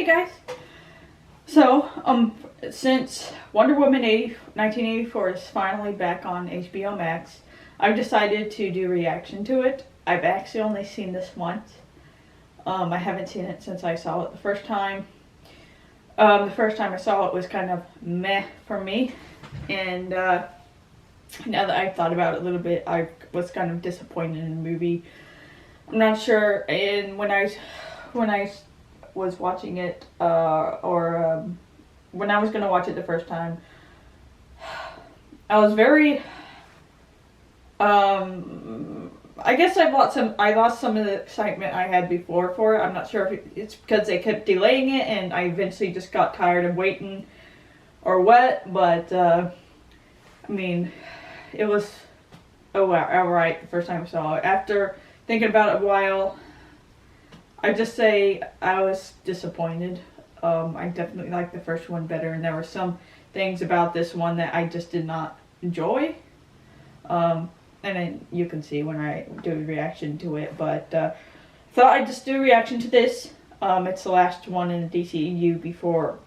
Hey guys! So, since Wonder Woman 1984 is finally back on HBO Max, I've decided to do a reaction to it. I've actually only seen this once. I haven't seen it since I saw it the first time. The first time I saw it was kind of meh for me, and now that I've thought about it a little bit, I was kind of disappointed in the movie. I'm not sure, and when I was watching it, when I was gonna watch it the first time, I was very, I guess I lost some of the excitement I had before for it. I'm not sure if it's because they kept delaying it and I eventually just got tired of waiting or what, but, I mean, it was, alright the first time I saw it. After thinking about it a while, I just say I was disappointed. I definitely liked the first one better, and there were some things about this one that I just did not enjoy. And then you can see when I do a reaction to it, but thought I'd just do a reaction to this. It's the last one in the DCEU before,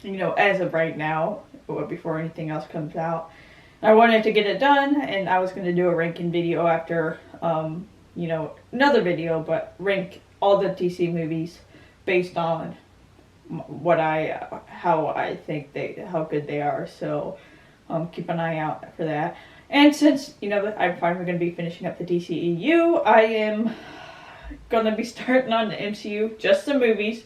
as of right now, or before anything else comes out. I wanted to get it done, and I was going to do a ranking video after, another video, but rank all the DC movies based on how I think how good they are. So, keep an eye out for that. And since, I'm finally going to be finishing up the DCEU, I am going to be starting on the MCU, just the movies,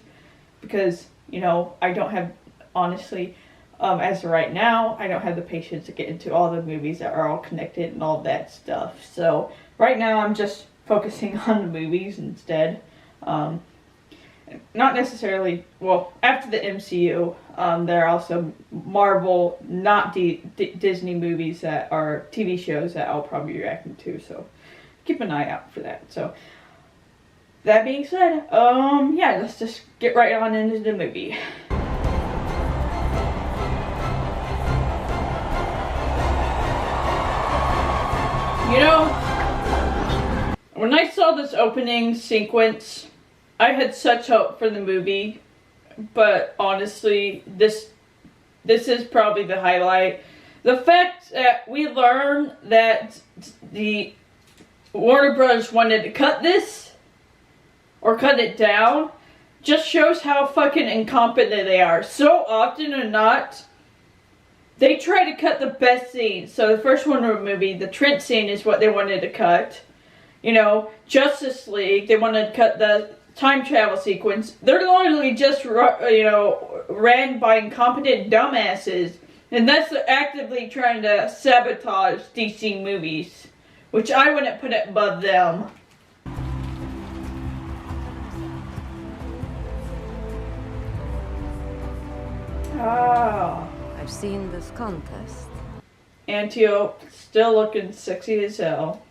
because, I don't have, honestly, as of right now, I don't have the patience to get into all the movies that are all connected and all that stuff. So, right now I'm just focusing on the movies instead. Not necessarily, well, after the MCU, there are also Marvel, not Disney movies that are TV shows that I'll probably be reacting to, so keep an eye out for that. So, that being said, yeah, let's just get right on into the movie. When I saw this opening sequence, I had such hope for the movie, but honestly, this is probably the highlight. The fact that we learn that the Warner Bros. Wanted to cut this, or cut it down, just shows how fucking incompetent they are. So often or not, they try to cut the best scenes. So the first Wonder Woman movie, the Trent scene is what they wanted to cut. Justice League, they wanted to cut the time travel sequence. They're literally just, ran by incompetent dumbasses. And that's actively trying to sabotage DC movies, which I wouldn't put it above them. Oh. I've seen this contest. Antiope, still looking sexy as hell.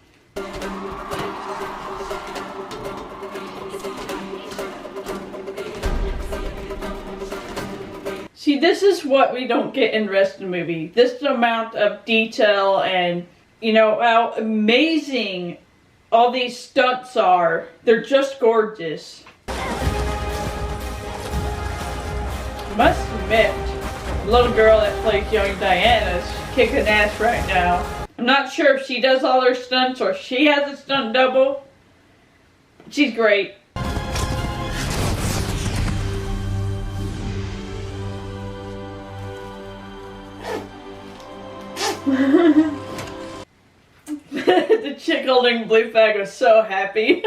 See, this is what we don't get in the rest of the movie. This amount of detail and, how amazing all these stunts are. They're just gorgeous. I must admit, the little girl that plays young Diana is kicking ass right now. I'm not sure if she does all her stunts or she has a stunt double. She's great. The chick holding blue flag was so happy.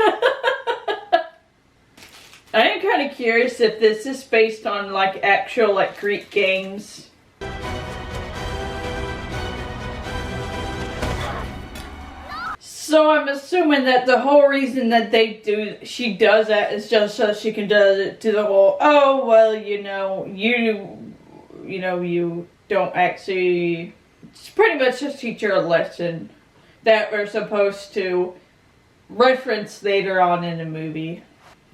I am kind of curious if this is based on actual Greek games. So I'm assuming that the whole reason that she does that is just so she can do the whole, oh well, you don't actually. It's pretty much just teach her a lesson that we're supposed to reference later on in the movie.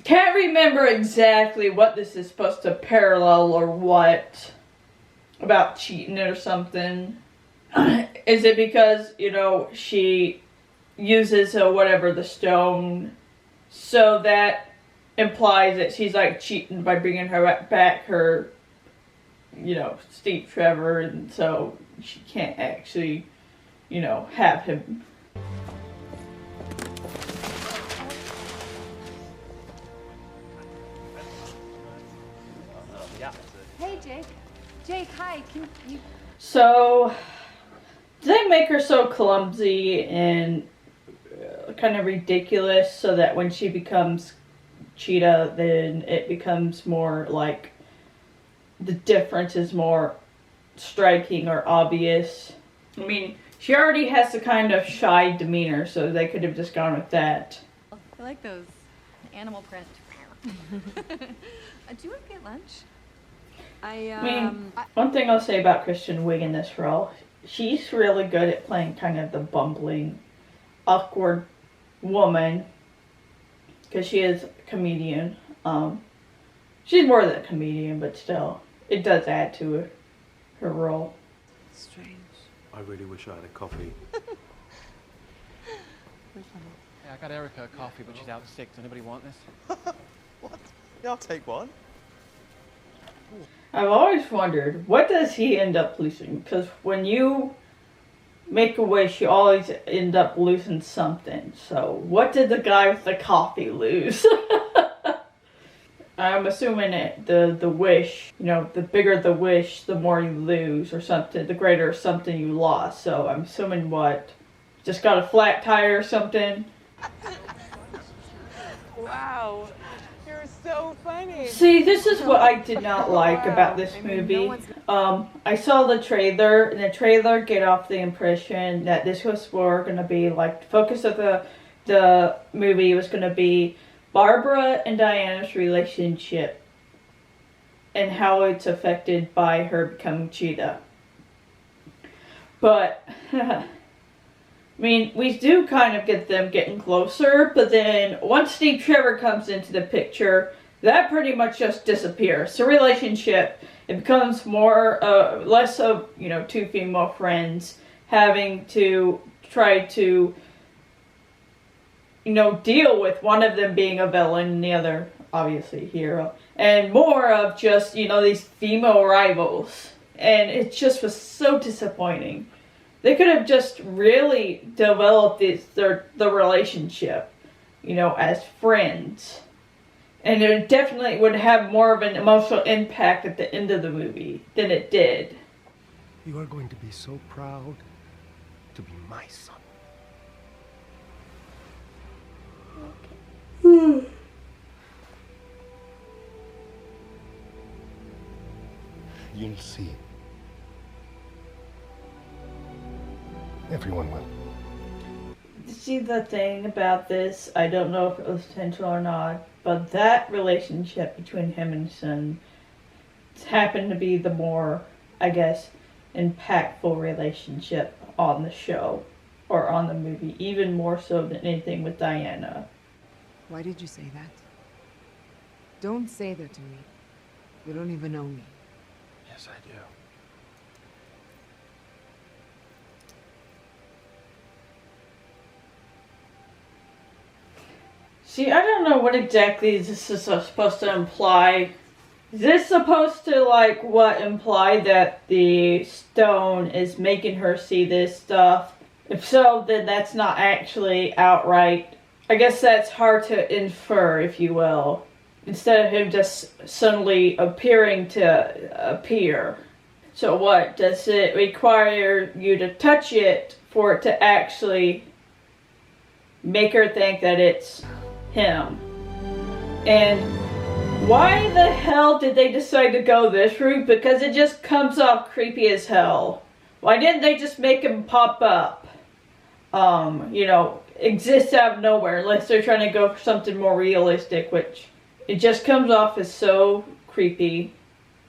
Can't remember exactly what this is supposed to parallel or what. About cheating or something. Is it because, she uses the stone so that implies that she's like cheating by bringing her back her, Steve Trevor, and so she can't actually, have him. Hey, Jake. Jake, hi. Can you... So, do they make her so clumsy and kind of ridiculous so that when she becomes Cheetah, then it becomes more like the difference is more striking or obvious? I mean, she already has the kind of shy demeanor, so they could have just gone with that. I like those animal print. Do you want to get lunch? I mean, one thing I'll say about Kristen Wiig in this role, she's really good at playing kind of the bumbling, awkward woman, because she is a comedian. She's more than a comedian, but still, it does add to her role. Strange. I really wish I had a coffee. Yeah, I got Erica a coffee, but she's out sick. Does anybody want this? What? Yeah, I'll take one. I've always wondered, what does he end up losing? Because when you make a wish, you always end up losing something. So, what did the guy with the coffee lose? I'm assuming the wish, the bigger the wish, the more you lose or something, the greater something you lost. So, I'm assuming what? Just got a flat tire or something? Wow. You're so funny. See, this is what I did not like about this movie. I saw the trailer, and the trailer gave off the impression that this was more going to be like the focus of the movie was going to be Barbara and Diana's relationship and how it's affected by her becoming Cheetah. But I mean, we do kind of get them getting closer, but then once Steve Trevor comes into the picture, that pretty much just disappears. The relationship, it becomes less of, two female friends having to try to, deal with one of them being a villain and the other, obviously, hero. And more of just, these female rivals. And it just was so disappointing. They could have just really developed the relationship, as friends. And it definitely would have more of an emotional impact at the end of the movie than it did. You are going to be so proud to be my son. You'll see. Everyone will. See, the thing about this, I don't know if it was intentional or not, but that relationship between him and his son happened to be the more, I guess, impactful relationship on the show or on the movie, even more so than anything with Diana. Why did you say that? Don't say that to me. You don't even know me. Yes, I do. See, I don't know what exactly this is supposed to imply. Is this supposed to, imply that the stone is making her see this stuff? If so, then that's not actually outright. I guess that's hard to infer, if you will. Instead of him just suddenly appearing to appear. So what? Does it require you to touch it for it to actually make her think that it's him? And why the hell did they decide to go this route? Because it just comes off creepy as hell. Why didn't they just make him pop up? Exist out of nowhere, unless they're trying to go for something more realistic, which it just comes off as so creepy.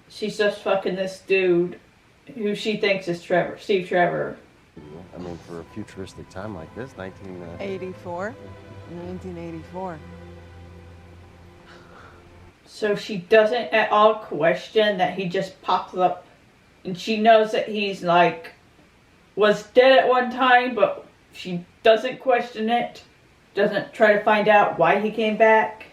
She's just fucking this dude who she thinks is Steve Trevor. I mean, for a futuristic time like this, 84? 1984. So she doesn't at all question that he just pops up, and she knows that he's was dead at one time, but she doesn't question it, doesn't try to find out why he came back.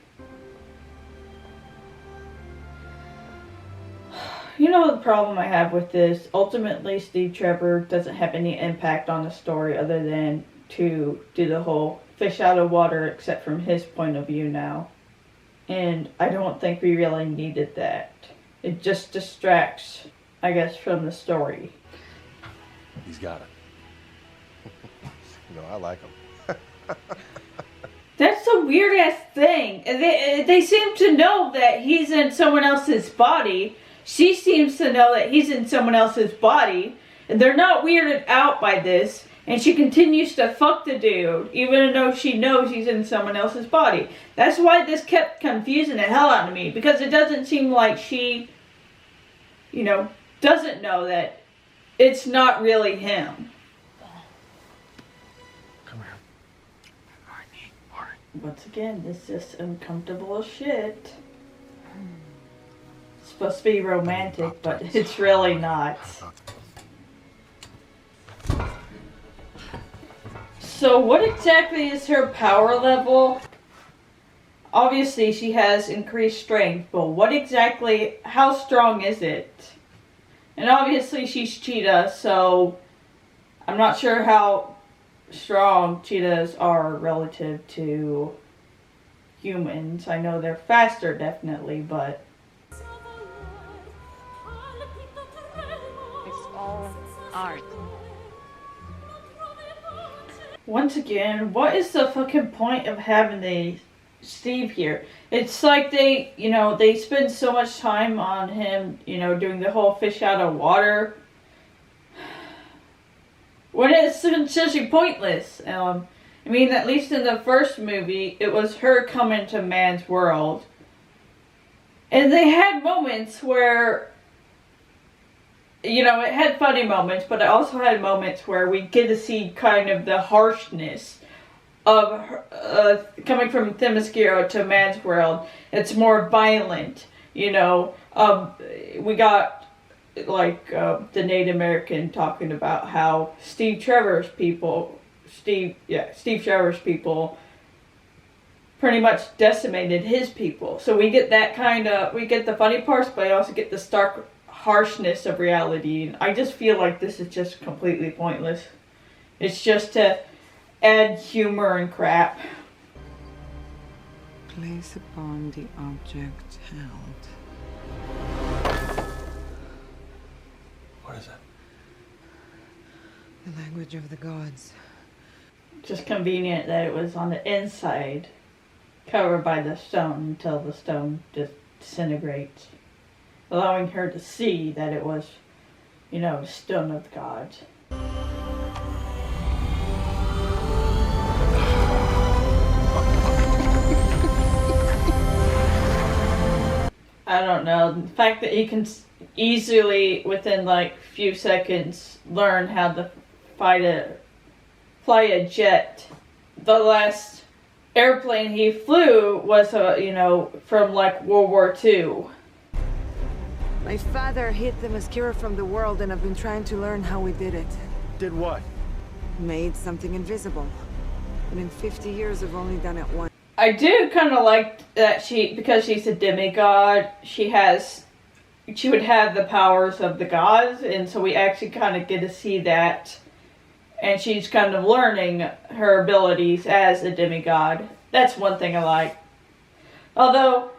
You know the problem I have with this? Ultimately, Steve Trevor doesn't have any impact on the story other than to do the whole fish out of water, except from his point of view now. And I don't think we really needed that. It just distracts, I guess, from the story. He's got it. I like him. That's a weird ass thing. They seem to know that he's in someone else's body. She seems to know that he's in someone else's body. And they're not weirded out by this. And she continues to fuck the dude, even though she knows he's in someone else's body. That's why this kept confusing the hell out of me. Because it doesn't seem like she, doesn't know that it's not really him. Come here. Marnie. Once again, this is uncomfortable as shit. It's supposed to be romantic, but it's really not. So what exactly is her power level? Obviously she has increased strength, but how strong is it? And obviously she's cheetah, so I'm not sure how strong cheetahs are relative to humans. I know they're faster, definitely, but... It's all art. Once again, what is the fucking point of having the Steve here? It's like they spend so much time on him, doing the whole fish out of water. When it's essentially pointless. At least in the first movie, it was her coming to man's world. And they had moments where, it had funny moments, but it also had moments where we get to see kind of the harshness of her, coming from Themyscira to man's world. It's more violent, We got the Native American talking about how Steve Trevor's people pretty much decimated his people. So we get we get the funny parts, but I also get the stark harshness of reality. And I just feel like this is just completely pointless. It's just to add humor and crap. Place upon the object held. What is it? The language of the gods. Just convenient that it was on the inside, covered by the stone until the stone just disintegrates, allowing her to see that it was, the stone of the gods. I don't know. The fact that you can easily, within few seconds, learn how to fly a jet. The last airplane he flew was, from World War II. My father hid Themyscira from the world, and I've been trying to learn how we did it. Did what? Made something invisible. And in 50 years, I've only done it once. I do kind of like that because she's a demigod, she would have the powers of the gods, and so we actually kind of get to see that. And she's kind of learning her abilities as a demigod. That's one thing I like. Although,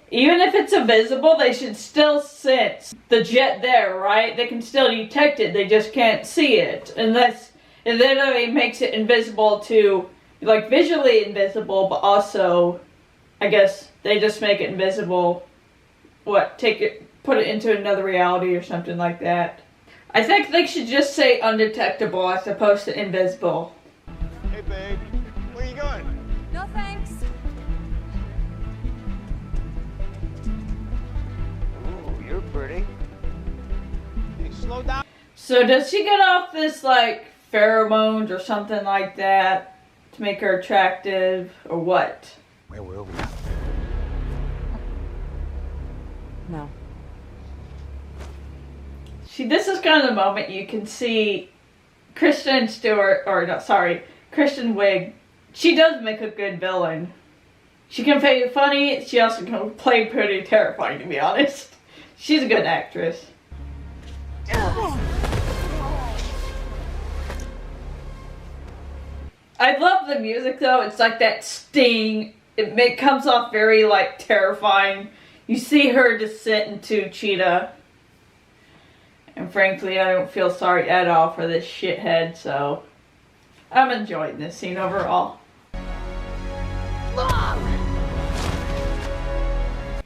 even if it's invisible, they should still sense the jet there, right? They can still detect it, they just can't see it. Unless it literally makes it invisible to, visually invisible, but also, I guess, they just make it invisible. Put it into another reality or something like that. I think they should just say undetectable as opposed to invisible. Hey, babe. Where you going? No thanks. Ooh, you're pretty. Hey, slow down. So does she get off this, pheromones or something like that to make her attractive, or what? Where will we? No. See, this is kind of the moment you can see Kristen Wiig. She does make a good villain. She can play funny, she also can play pretty terrifying, to be honest. She's a good actress. I love the music though. It's like that sting. It comes off very like terrifying. You see her descent into Cheetah. And frankly, I don't feel sorry at all for this shithead, so I'm enjoying this scene overall.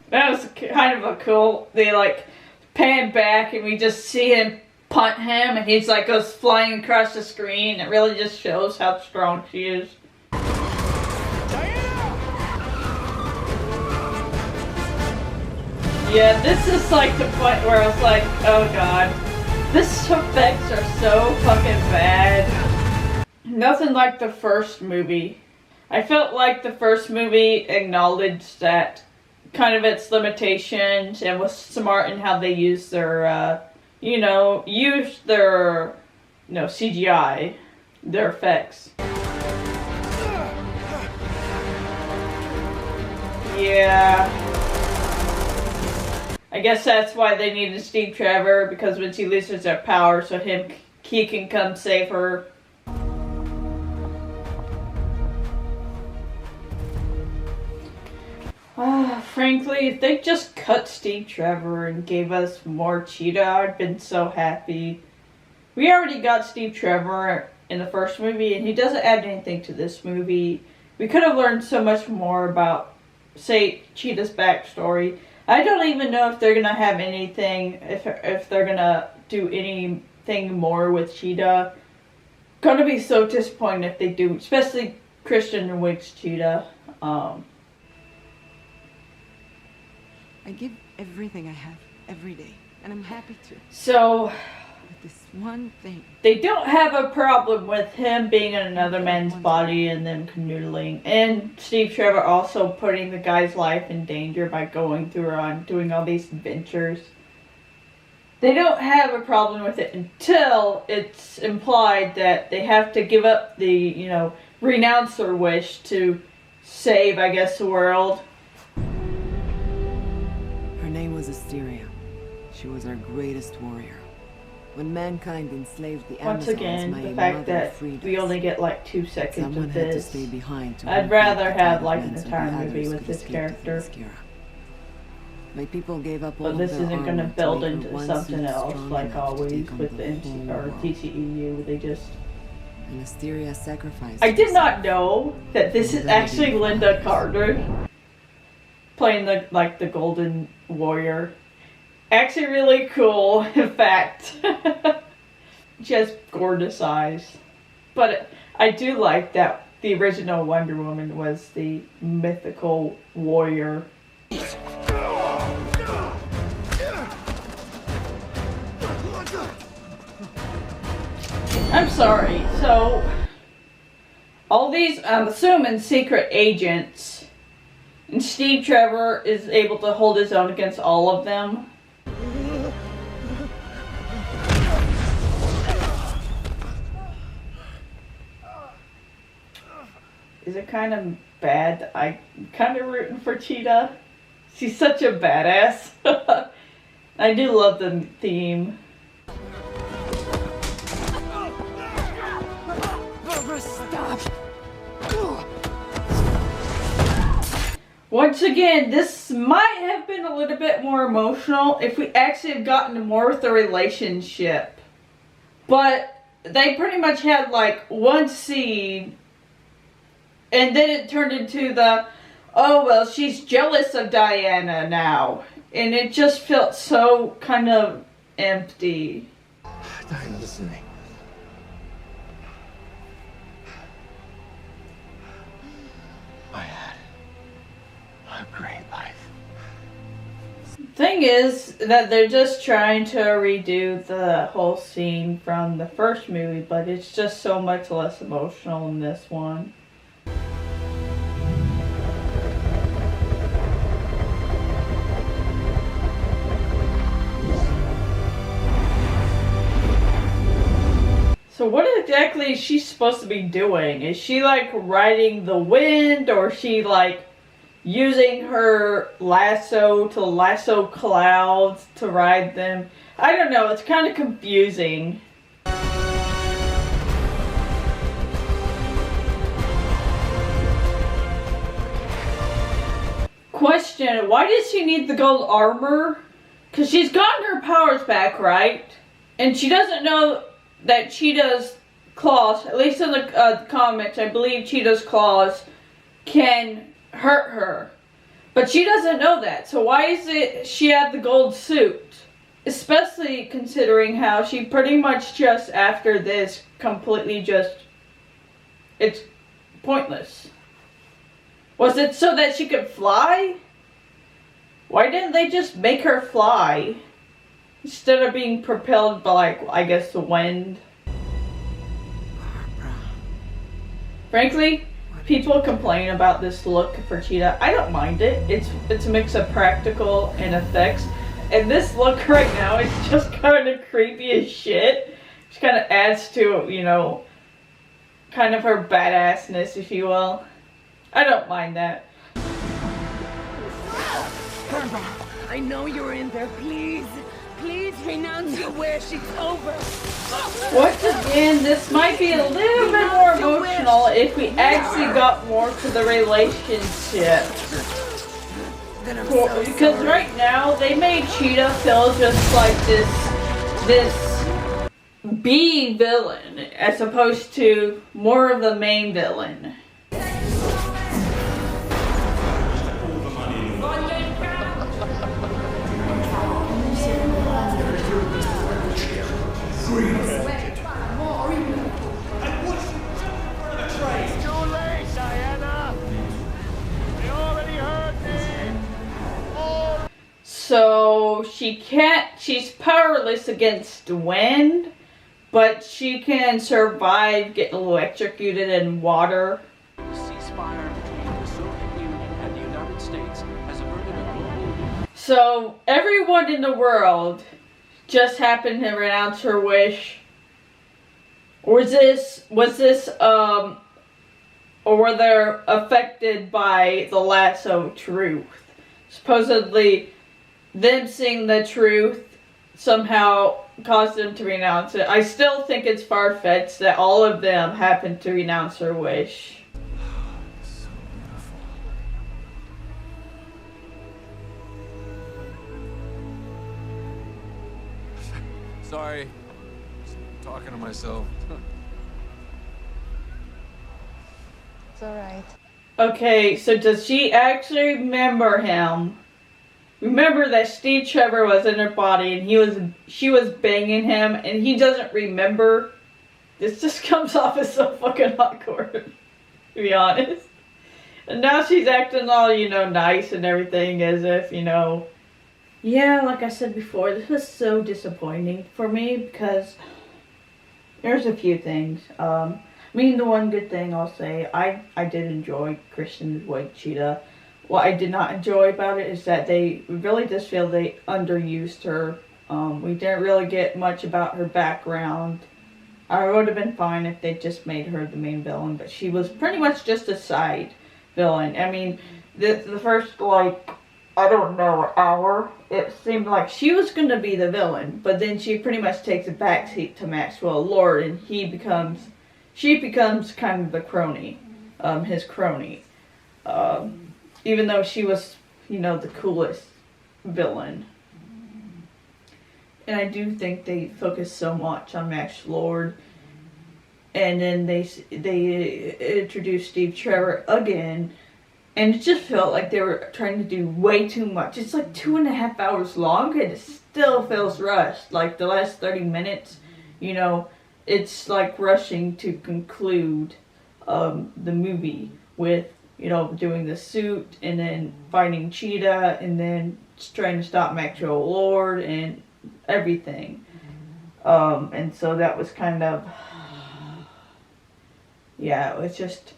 That was kind of a cool, they like pan back and we just see him punt him and he's like goes flying across the screen. It really just shows how strong she is. Yeah, this is like the point where I was like, oh god, this effects are so fucking bad. Nothing like the first movie. I felt like the first movie acknowledged that kind of its limitations and was smart in how they used their, CGI, their effects. Yeah. I guess that's why they needed Steve Trevor, because when she loses her power, so he can come save her. Frankly, if they just cut Steve Trevor and gave us more Cheetah, I'd been so happy. We already got Steve Trevor in the first movie, and he doesn't add anything to this movie. We could have learned so much more about, say, Cheetah's backstory. I don't even know if they're gonna have anything, if they're gonna do anything more with Cheetah. Gonna be so disappointed if they do, especially Kristen Wiig's Cheetah. I give everything I have every day, and I'm happy to. So, But this one thing. they don't have a problem with him being in another man's body and then canoodling. And Steve Trevor also putting the guy's life in danger by going through on doing all these adventures. They don't have a problem with it until it's implied that they have to give up the, renounce their wish to save, I guess, the world. Her name was Asteria. She was our greatest warrior. When mankind enslaved the Once Amazons, again, my the fact mother that freed we us. only get like 2 seconds Someone of had to this. stay behind to I'd hold rather back the have tide like of an men so the entire movie others with could this escape to character. Themyscira. My people gave up all But of this their isn't going to armor build make her into one something suit else strong like enough to always take on with the the whole world. TCEU. They just... And Asteria sacrificed I did herself. not know that this is actually Linda Carter playing the Golden Warrior. Actually really cool, in fact. She has gorgeous eyes. But I do like that the original Wonder Woman was the mythical warrior. I'm sorry, so all these, I'm assuming, secret agents, and Steve Trevor is able to hold his own against all of them. Is it kind of bad? I'm kind of rooting for Cheetah. She's such a badass. I do love the theme. Once again, this might have been a little bit more emotional if we actually had gotten more with the relationship. But they pretty much had like one scene, and then it turned into the, oh well, she's jealous of Diana now. And it just felt so kind of empty. Diana, listen to me. I had a great life. Thing is that they're just trying to redo the whole scene from the first movie, but it's just so much less emotional in this one. So what exactly is she supposed to be doing? Is she like riding the wind, or is she like using her lasso to lasso clouds to ride them. I don't know, it's kind of confusing. Question, why does she need the gold armor? Because she's gotten her powers back, right? And she doesn't know that Cheetah's claws, at least in the comics, I believe Cheetah's claws can hurt her. But she doesn't know that, so why is it she had the gold suit? Especially considering how she pretty much just after this completely just, it's pointless. Was it so that she could fly? Why didn't they just make her fly? Instead of being propelled by, like, I guess the wind. Barbara. Frankly, people complain about this look for Cheetah. I don't mind it. It's a mix of practical and effects. And this look right now is just kind of creepy as shit. Just kind of adds to, you know, kind of her badassness, if you will. I don't mind that. Barbara, I know you're in there. Please, please renounce your wish. It's over. Once again, this might be a little bit more emotional if we actually got more to the relationship. Because right now, they made Cheetah feel just like this B villain, as opposed to more of the main villain. So she's powerless against wind, but she can survive getting electrocuted in water. The ceasefire between the Soviet Union and the United States has averted a global... So everyone in the world just happened to renounce her wish. Or or were they affected by the lasso truth? Supposedly, them seeing the truth somehow caused them to renounce it. I still think it's far-fetched that all of them happened to renounce her wish. So beautiful. Sorry. Just talking to myself. It's alright. Okay, so does she actually remember him? Remember that Steve Trevor was in her body and she was banging him and he doesn't remember? This just comes off as so fucking awkward, to be honest. And now she's acting all, you know, nice and everything as if, you know... Yeah, like I said before, this was so disappointing for me because there's a few things. I mean, the one good thing I'll say, I did enjoy Kristen Wiig Cheetah. What I did not enjoy about it is that they really just feel they underused her. We didn't really get much about her background. I would have been fine if they just made her the main villain, but she was pretty much just a side villain. I mean, the first, like, I don't know, hour, it seemed like she was going to be the villain, but then she pretty much takes a backseat to Maxwell Lord, and she becomes kind of the crony, his crony. Even though she was, you know, the coolest villain. And I do think they focus so much on Max Lord. And then they introduced Steve Trevor again. And it just felt like they were trying to do way too much. It's like 2.5 hours long and it still feels rushed. Like the last 30 minutes, you know, it's like rushing to conclude the movie with, you know, doing the suit and then fighting Cheetah and then trying to stop Maxwell Lord and everything. And so that was kind of, yeah, it was just,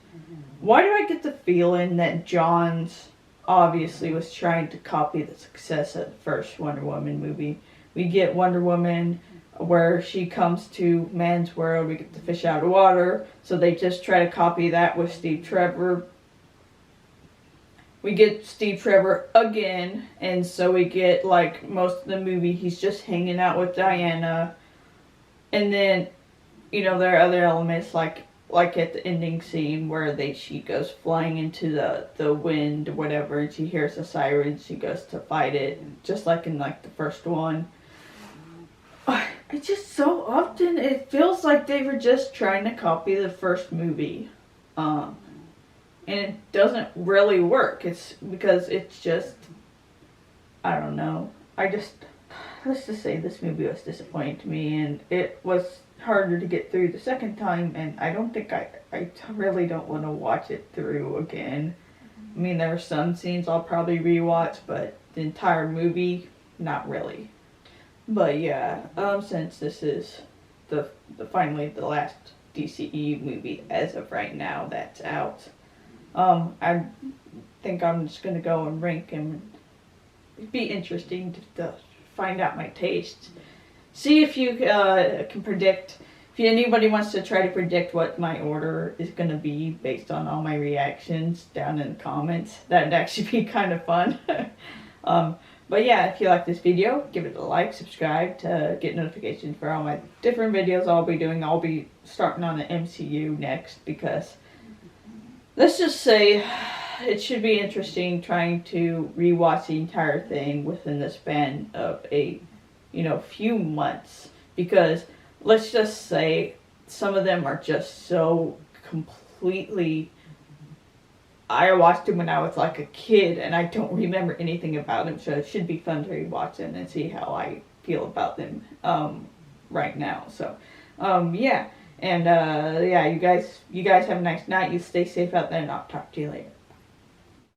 why do I get the feeling that Johns obviously was trying to copy the success of the first Wonder Woman movie? We get Wonder Woman where she comes to man's world, we get the fish out of water, so they just try to copy that with Steve Trevor. we get Steve Trevor again, and so we get, like, most of the movie, he's just hanging out with Diana. And then, you know, there are other elements, like at the ending scene where she goes flying into the wind or whatever, and she hears a siren, she goes to fight it, just like in, like, the first one. It's just so often, it feels like they were just trying to copy the first movie. And it doesn't really work. It's because it's just, I don't know. Let's just say this movie was disappointing to me, and it was harder to get through the second time, and I don't think I really don't want to watch it through again. I mean, there are some scenes I'll probably rewatch, but the entire movie, not really. But yeah, since this is finally the last DCE movie as of right now that's out, I think I'm just gonna go and rank them. It'd be interesting to find out my taste. See if you can predict. If anybody wants to try to predict what my order is gonna be based on all my reactions down in the comments, that'd actually be kind of fun. But yeah, if you like this video, give it a like, subscribe to get notifications for all my different videos I'll be doing. I'll be starting on the MCU next because, let's just say, it should be interesting trying to rewatch the entire thing within the span of a, few months. Because, let's just say, some of them are just so completely... I watched them when I was like a kid, and I don't remember anything about them, so it should be fun to rewatch them and see how I feel about them right now. So, yeah, and yeah, you guys have a nice night. You stay safe out there, and I'll talk to you later.